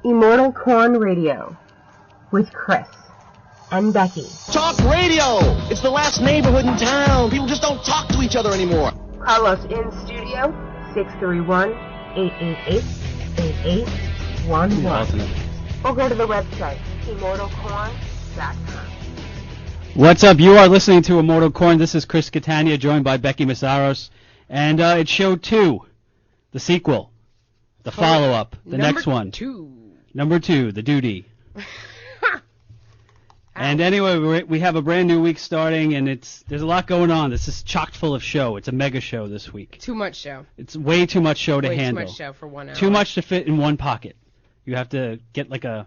Immortal Corn Radio with Chris and Becky. Talk radio! It's the last neighborhood in town. People just don't talk to each other anymore. Call us in studio, 631-888-8811. Or go to the website, immortalcorn.com. What's up? You are listening to Immortal Corn. This is Chris Catania, joined by Becky Massaros. And it's show 2, the sequel, the follow-up, the next one. Number 2, the duty. And anyway, we have a brand new week starting, and there's a lot going on. This is chock full of show. It's a mega show this week. Too much show. It's way too much show to handle. Too much show for 1 hour. Too much to fit in one pocket. You have to get like a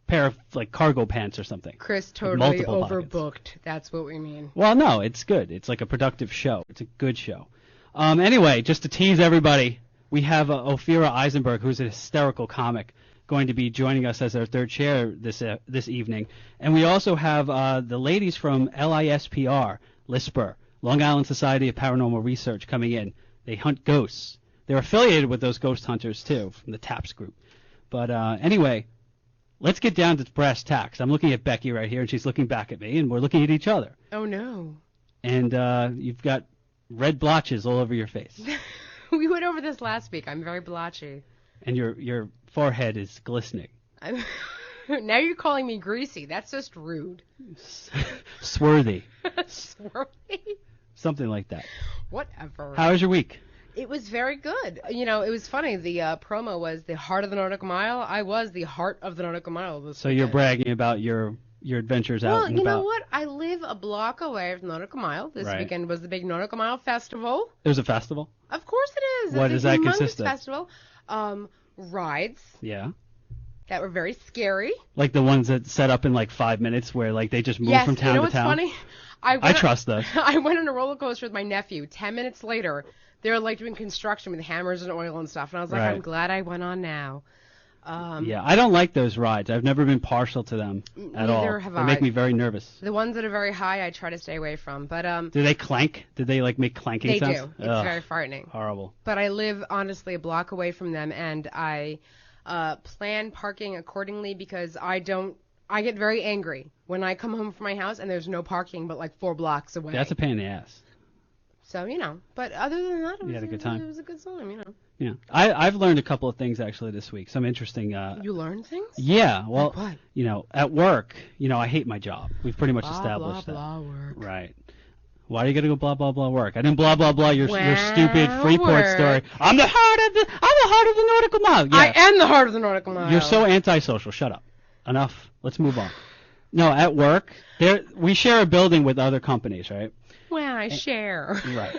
pair of like cargo pants or something. Chris totally overbooked. Pockets. That's what we mean. Well, no, it's good. It's like a productive show. It's a good show. Anyway, just to tease everybody, we have Ophira Eisenberg, who's a hysterical comic, going to be joining us as our third chair this evening. And we also have the ladies from LISPR, LISPR, Long Island Society of Paranormal Research, coming in. They hunt ghosts. They're affiliated with those ghost hunters, too, from the TAPS group. But anyway, let's get down to brass tacks. I'm looking at Becky right here, and she's looking back at me, and we're looking at each other. Oh, no. And you've got red blotches all over your face. We went over this last week. I'm very blotchy. And your forehead is glistening. Now you're calling me greasy. That's just rude. Swarthy. Swarthy? Something like that. Whatever. How was your week? It was very good. You know, it was funny. The promo was the heart of the Nautical Mile. I was the heart of the Nautical Mile this weekend. You're bragging about your adventures out and about. Well, you know what? I live a block away from the Nautical Mile. This weekend was the big Nautical Mile Festival. There's a festival? Of course it is. What does that consist of? Festival. Rides. Yeah. That were very scary. Like the ones that set up in like 5 minutes where like they just move from town to town? Yes, you know what's funny? I trust those. I went on a roller coaster with my nephew. 10 minutes later, they were like doing construction with hammers and oil and stuff. And I was like, I'm glad I went on now. Yeah, I don't like those rides. I've never been partial to them at all. Neither have I. They make me very nervous. The ones that are very high, I try to stay away from. But do they clank? Do they like make clanking sounds? They do. It's very frightening. Horrible. But I live honestly a block away from them, and I plan parking accordingly because I get very angry when I come home from my house and there's no parking but like 4 blocks away. That's a pain in the ass. So, you know, but other than that, you had a good time. It was a good time, you know. Yeah. I've learned a couple of things actually this week. Some interesting. You learned things? Yeah. Well, like what? You know, at work, you know, I hate my job. We've pretty much established that. Blah, blah, work. Right. Why are you gonna go blah blah blah work? I didn't blah blah blah your stupid Freeport story. I'm the heart of the Nautical Mile. Yeah. I am the heart of the Nautical Mile. You're so antisocial. Shut up. Enough. Let's move on. No, at work, we share a building with other companies, right? Well, I share. Right.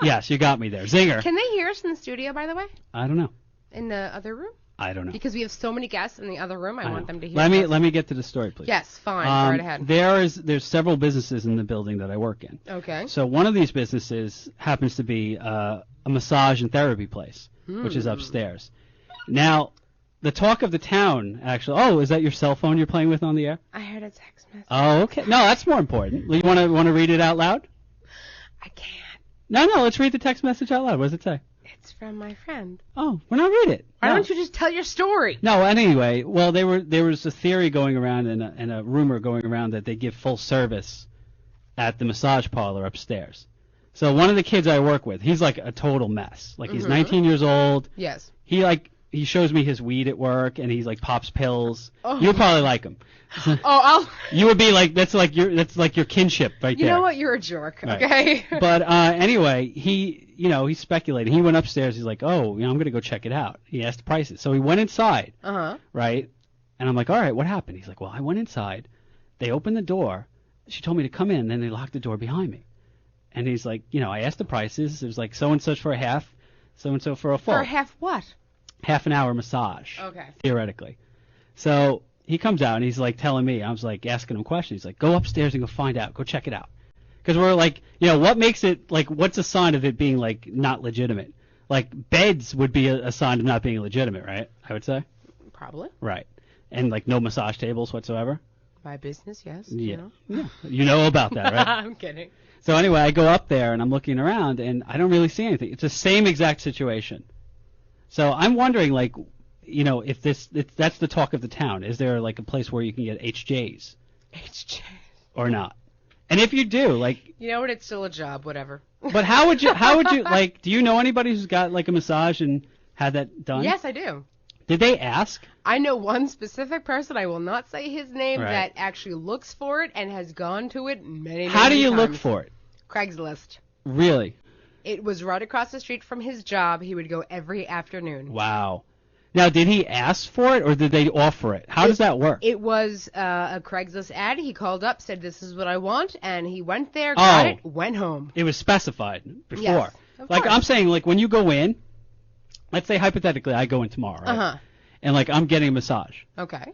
Yes, you got me there. Zinger. Can they hear us in the studio, by the way? I don't know. In the other room? I don't know. Because we have so many guests in the other room, I want them to hear us. Let me get to the story, please. Yes, fine. Go right ahead. There's several businesses in the building that I work in. Okay. So one of these businesses happens to be a massage and therapy place, which is upstairs. Now, the talk of the town, actually. Oh, is that your cell phone you're playing with on the air? I heard a text message. Oh, okay. No, that's more important. You want to read it out loud? I can't. No, let's read the text message out loud. What does it say? It's from my friend. Oh, well, now read it. Why don't you just tell your story? No, anyway, well, there was a theory going around and a rumor going around that they give full service at the massage parlor upstairs. So one of the kids I work with, he's like a total mess. Like he's 19 years old. Yes. He shows me his weed at work, and he's like pops pills. Oh. You'd probably like him. You would be like that's like your kinship right there. You know what? You're a jerk. Right. Okay. But anyway, he's speculating. He went upstairs. He's like, I'm gonna go check it out. He asked the prices, so he went inside. Right. And I'm like, all right, what happened? He's like, well, I went inside. They opened the door. She told me to come in. Then they locked the door behind me. And he's like, I asked the prices. It was like so and such for a half, so and so for a full. For a half what? Half an hour massage. Okay. Theoretically. So he comes out and he's like telling me, I was like asking him questions. He's like, go upstairs and go find out. Go check it out. Because we're like, what makes it, like, what's a sign of it being, like, not legitimate? Like, beds would be a sign of not being legitimate, right? I would say. Probably. Right. And, like, no massage tables whatsoever. My business, yes. Yeah. Yeah. You know about that, right? I'm kidding. So anyway, I go up there and I'm looking around and I don't really see anything. It's the same exact situation. So I'm wondering, like, if that's the talk of the town. Is there like a place where you can get HJs HJ. or not? And if you do, like, You know what? It's still a job. Whatever. but how would you like? Do you know anybody who's got like a massage and had that done? Yes, I do. Did they ask? I know one specific person, I will not say his name, Right. that actually looks for it and has gone to it many, How do many you look times. for it? Craigslist. Really? It was right across the street from his job. He would go every afternoon. Wow. Now, did he ask for it or did they offer it? How does that work? It was a Craigslist ad. He called up, said, this is what I want, and he went there, got it, went home. It was specified before. Yes, of Like, course. I'm saying, like, when you go in, let's say hypothetically I go in tomorrow, right? Uh-huh. And, like, I'm getting a massage. Okay.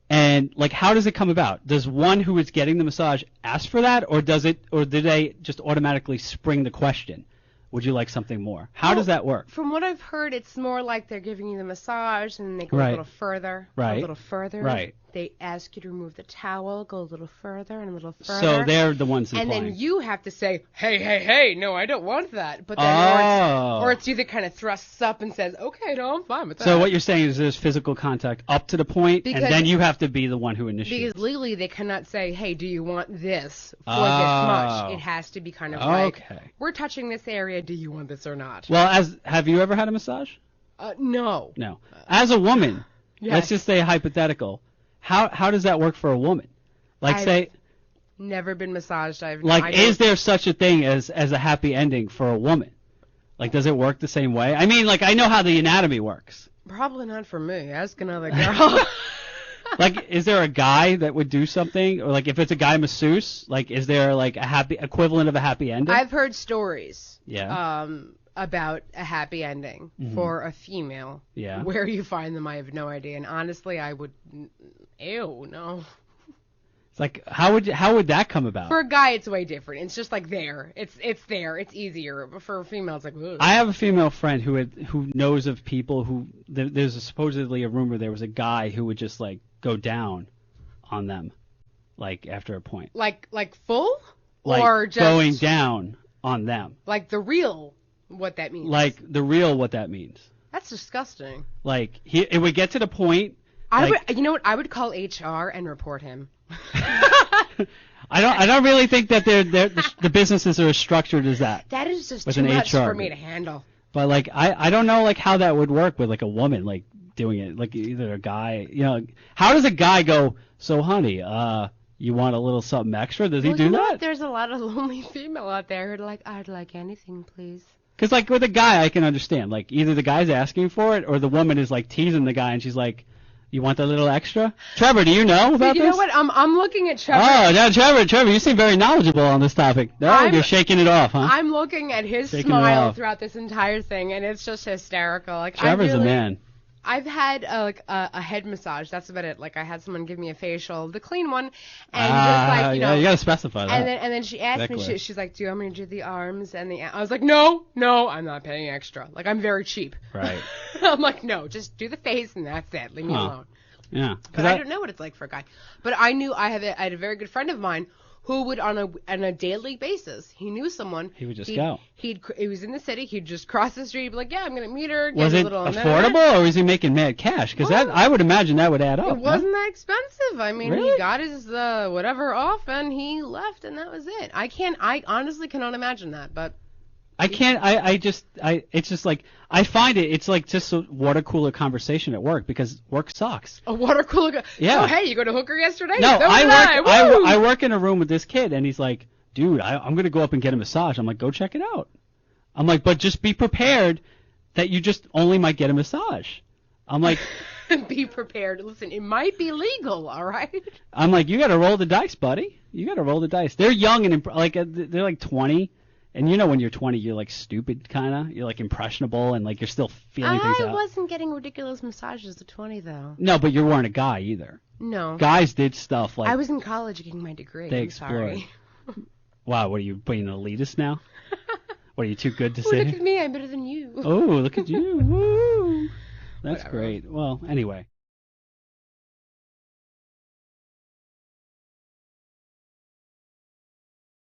And, like, how does it come about? Does one who is getting the massage ask for that, or do they just automatically spring the question? Would you like something more? How does that work? From what I've heard, it's more like they're giving you the massage, and they go Right. a little further, Right. a little further. Right. They ask you to remove the towel, go a little further and a little further. So they're the ones And implying. then you have to say, hey, no, I don't want that. But then, Oh. or it's you that kind of thrusts up and says, okay, no, I'm fine with that. So what you're saying is there's physical contact up to the point, Because- and then you have to be the one who initiates. Because legally they cannot say, hey, do you want this for this Oh. much? It has to be kind of like, Okay. we're touching this area, do you want this or not? Well, have you ever had a massage? No. No. As a woman, Yes. let's just say hypothetical. How does that work for a woman? Like I've say, Never been massaged. I like don't- is there such a thing as a happy ending for a woman? Like does it work the same way? I mean, like I know how the anatomy works. Probably not for me. Ask another girl. Like, is there a guy that would do something, or like if it's a guy masseuse, like is there like a happy equivalent of a happy ending? I've heard stories. Yeah. About a happy ending for a female. Yeah. Where you find them, I have no idea. And honestly, I would. Ew, no. It's like how would that come about? For a guy, it's way different. It's just like there. It's there. It's easier. But for a female, it's like. Ugh. I have a female friend who knows of people who there's supposedly a rumor there was a guy who would just like go down on them, like after a point. Like full, Like or just going down on them. Like the real, what that means. Like the real what that means. That's disgusting. Like it would get to the point. I like, would. You know what? I would call HR and report him. I don't really think that the businesses are as structured as that. That is just With too an much HR for me group. to handle. But like I don't know like how that would work with like a woman like doing it, like either a guy, how does a guy go, so honey, you want a little something extra? Does he Well, do you know that? what? There's a lot of lonely female out there who are like, I'd like anything, please. Because like with a guy I can understand, like either the guy's asking for it or the woman is like teasing the guy and she's like, you want a little extra? Trevor, do you know about You this? know what? I'm looking at Trevor. Oh, no, Trevor, you seem very knowledgeable on this topic. No, you're shaking it off, huh? I'm looking at his Shaking it smile off. throughout this entire thing, and it's just hysterical. Like Trevor's a man. I've had a head massage. That's about it. Like I had someone give me a facial, the clean one, and just like you know. You gotta specify that. And then she asked me, Exactly. she's like, do you want me to do the arms and the? I was like, no, I'm not paying extra. Like I'm very cheap. Right. I'm like, no, just do the face and that's it. Leave me Huh. alone. Yeah. But I don't know what it's like for a guy. But I knew I had a very good friend of mine who would on a daily basis, he knew someone. He would just go. He was in the city. He'd just cross the street. He'd be like, yeah, I'm gonna meet her. Get Was a it little affordable or was he making mad cash? Because Well, I would imagine that would add up. It wasn't that expensive. I mean, Really? he got his whatever off and he left, and that was it. I honestly cannot imagine that, but. I can't. It's just like I find it's like just a water cooler conversation at work because work sucks. A water cooler. Yeah. Oh, hey, you go to hooker yesterday? No, So did I Woo! work in a room with this kid and he's like, dude, I'm gonna go up and get a massage. I'm like, go check it out. I'm like, but just be prepared that you just only might get a massage. I'm like, Be prepared. Listen, it might be legal, all right? I'm like, you gotta roll the dice, buddy. You gotta roll the dice. They're young and they're like 20. And you know when you're 20, you're like stupid, kind of. You're like impressionable and like you're still feeling things I out. wasn't getting ridiculous massages at 20, though. No, but you weren't a guy either. No. Guys did stuff like. I was in college getting my degree. They I'm sorry. Wow, what are you being an elitist now? What are you too good to Oh, look say? at me. I'm better than you. Oh, look at you. Woo. That's Whatever. great. Well, anyway.